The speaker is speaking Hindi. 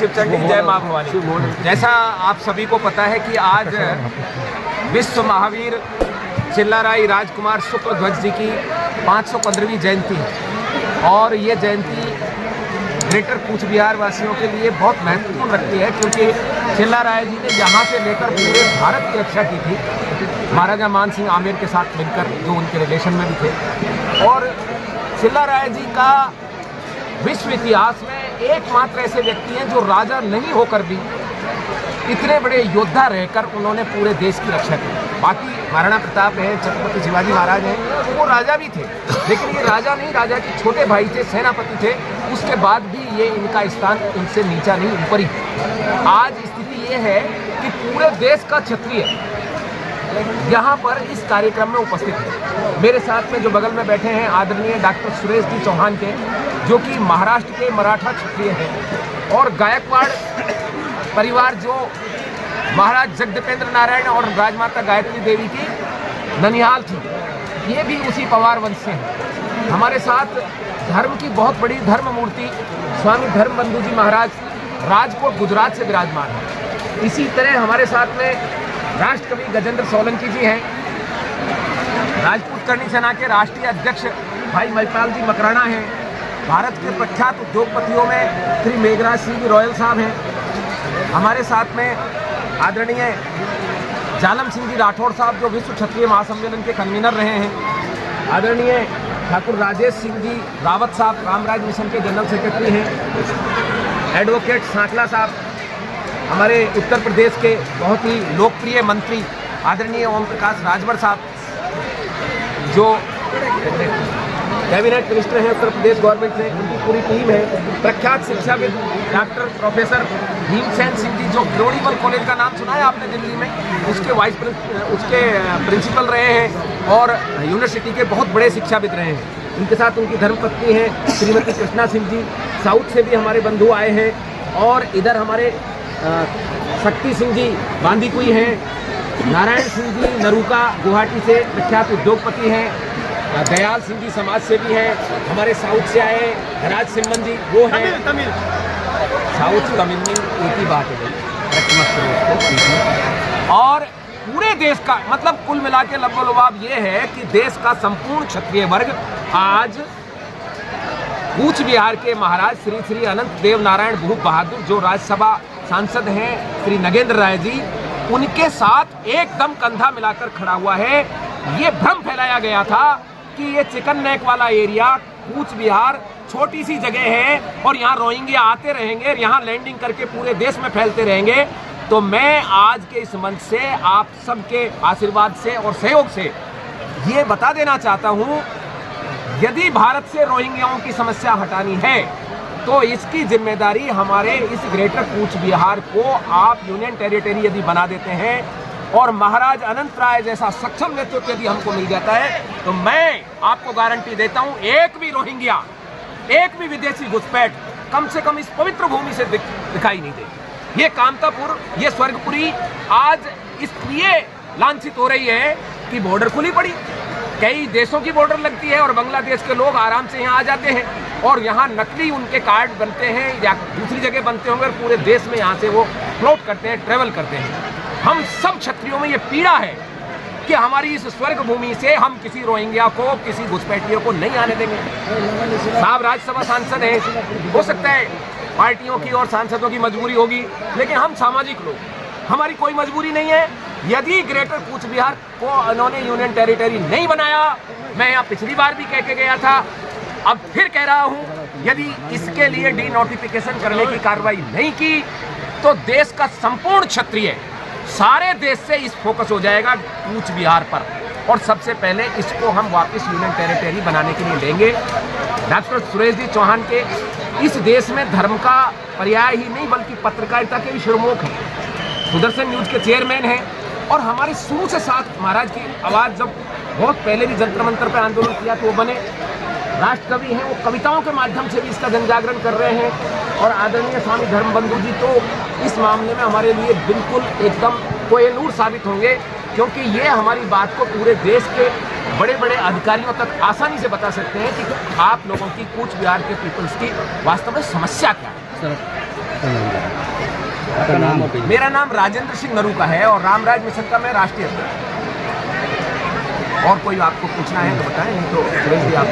शिवचंडी, जय मां भवानी। जैसा आप सभी को पता है कि आज विश्व महावीर चिल्लाराय राजकुमार शुक्ल ध्वज जी की 515वीं जयंती है और ये जयंती ग्रेटर कूच बिहार वासियों के लिए बहुत महत्वपूर्ण रखती है, क्योंकि चिल्लाराय जी ने यहाँ से लेकर पूरे भारत की रक्षा की थी महाराजा मान सिंह आमेर के साथ मिलकर, जो उनके रिलेशन में भी थे। और चिल्लाराय जी का विश्व इतिहास में एकमात्र ऐसे व्यक्ति हैं जो राजा नहीं होकर भी इतने बड़े योद्धा रहकर उन्होंने पूरे देश की रक्षा की। बाकी महाराणा प्रताप हैं, छत्रपति शिवाजी महाराज हैं, वो राजा भी थे, लेकिन ये राजा नहीं, राजा के छोटे भाई थे, सेनापति थे। उसके बाद भी ये इनका स्थान इनसे नीचा नहीं, ऊपर ही। आज स्थिति ये है कि पूरे देश का क्षत्रिय यहाँ पर इस कार्यक्रम में उपस्थित है। मेरे साथ में जो बगल में बैठे हैं आदरणीय डॉक्टर सुरेश जी चौहान के, जो कि महाराष्ट्र के मराठा क्षत्रिय हैं, और गायकवाड़ परिवार जो महाराज जगदीपेंद्र नारायण और राजमाता गायत्री देवी की ननिहाल थी, ये भी उसी पवार वंश से हैं। हमारे साथ धर्म की बहुत बड़ी धर्म मूर्ति स्वामी धर्मबंधु जी महाराज राजकोट गुजरात से विराजमान है। इसी तरह हमारे साथ में राष्ट्रकवि गजेंद्र सोलंकी जी हैं, राजपूत करणी सेना के राष्ट्रीय अध्यक्ष भाई महिपाल जी मकराना हैं, भारत के प्रख्यात उद्योगपतियों में श्री मेघराज सिंह रॉयल साहब हैं। हमारे साथ में आदरणीय जालम सिंह जी राठौड़ साहब, जो विश्व क्षत्रिय महासम्मेलन के कन्वीनर रहे हैं। आदरणीय ठाकुर राजेश सिंह जी रावत साहब रामराज मिशन के जनरल सेक्रेटरी हैं। एडवोकेट सांकला साहब हमारे उत्तर प्रदेश के बहुत ही लोकप्रिय मंत्री आदरणीय ओम प्रकाश राजभर साहब, जो कैबिनेट मिनिस्टर हैं उत्तर प्रदेश गवर्नमेंट से, उनकी पूरी टीम है। प्रख्यात शिक्षाविद डॉक्टर प्रोफेसर भीमसेन सिंह जी, जो ग्लोरीबल कॉलेज का नाम सुना है आपने दिल्ली में, उसके प्रिंसिपल रहे हैं और यूनिवर्सिटी के बहुत बड़े शिक्षाविद रहे हैं। उनके साथ उनकी धर्मपत्नी हैं श्रीमती कृष्णा सिंह जी, साउथ से भी हमारे बंधु आए हैं। और इधर हमारे शक्ति सिंह जी बांदीकुई हैं, नारायण सिंह जी नरूका गुवाहाटी से प्रख्यात उद्योगपति हैं, दयाल सिंह जी समाज सेवी हैं, हमारे साउथ से आए राज सिमन जी, वो हैं तमिल साउथ तमिल में एक ही बात है। और पूरे देश का मतलब कुल मिला के लबोलबाब ये है कि देश का संपूर्ण क्षत्रिय वर्ग आज कूच बिहार के महाराज श्री श्री अनंत देव नारायण भूप बहादुर, जो राज्यसभा सांसद हैं श्री नगेंद्र राय जी, उनके साथ एकदम कंधा मिलाकर खड़ा हुआ है। ये भ्रम फैलाया गया था कि ये चिकन नेक वाला एरिया कूच बिहार छोटी सी जगह है और यहाँ रोहिंग्या आते रहेंगे, यहाँ लैंडिंग करके पूरे देश में फैलते रहेंगे। तो मैं आज के इस मंच से आप सबके आशीर्वाद से और सहयोग से ये बता देना चाहता हूँ, यदि भारत से रोहिंग्याओं की समस्या हटानी है तो इसकी जिम्मेदारी हमारे इस ग्रेटर कूच बिहार को आप यूनियन टेरिटरी यदि बना देते हैं और महाराज अनंत राय जैसा सक्षम नेतृत्व यदि हमको मिल जाता है, तो मैं आपको गारंटी देता हूं एक भी रोहिंग्या, एक भी विदेशी घुसपैठ कम से कम इस पवित्र भूमि से दिखाई नहीं देगी। ये कामतापुर, ये स्वर्गपुरी आज इसलिए लांछित हो रही है कि बॉर्डर खुली पड़ी, कई देशों की बॉर्डर लगती है और बांग्लादेश के लोग आराम से यहाँ आ जाते हैं और यहाँ नकली उनके कार्ड बनते हैं या दूसरी जगह बनते होंगे और पूरे देश में यहाँ से वो फ्लोट करते हैं, ट्रेवल करते हैं। हम सब क्षत्रियों में ये पीड़ा है कि हमारी इस स्वर्ग भूमि से हम किसी रोहिंग्या को, किसी घुसपैठियों को नहीं आने देंगे। साहब राज्यसभा सांसद हैं, हो सकता है पार्टियों की और सांसदों की मजबूरी होगी, लेकिन हम सामाजिक लोग, हमारी कोई मजबूरी नहीं है। यदि ग्रेटर कूच बिहार को उन्होंने यूनियन टेरिटरी नहीं बनाया, मैं यहाँ पिछली बार भी कह के गया था, अब फिर कह रहा हूँ, यदि इसके लिए डी नोटिफिकेशन करने की कार्रवाई नहीं की तो देश का संपूर्ण क्षत्रिय सारे देश से इस फोकस हो जाएगा कूच बिहार पर और सबसे पहले इसको हम वापस यूनियन टेरिटरी बनाने के लिए लेंगे। डॉक्टर सुरेश जी चौहान के इस देश में धर्म का पर्याय ही नहीं बल्कि पत्रकारिता के भी शिरोमणि हैं, सुदर्शन न्यूज के चेयरमैन हैं और हमारे शुरू से साथ महाराज की आवाज़, जब बहुत पहले भी जंतर मंतर पर आंदोलन किया तो वो बने, राष्ट्रकवि हैं, वो कविताओं के माध्यम से भी इसका जनजागरण कर रहे हैं। और आदरणीय स्वामी धर्मबंधु जी तो इस मामले में हमारे लिए बिल्कुल एकदम कोहिनूर साबित होंगे, क्योंकि ये हमारी बात को पूरे देश के बड़े बड़े अधिकारियों तक आसानी से बता सकते हैं कि आप लोगों की कूच बिहार के पीपल्स की वास्तव में समस्या क्या है। आपका नाम? मेरा नाम राजेंद्र सिंह नरूका है और रामराज मिशन का मैं राष्ट्रीय अध्यक्ष। और कोई आपको पूछना है तो बताएं, नहीं तो सुरेश जी आप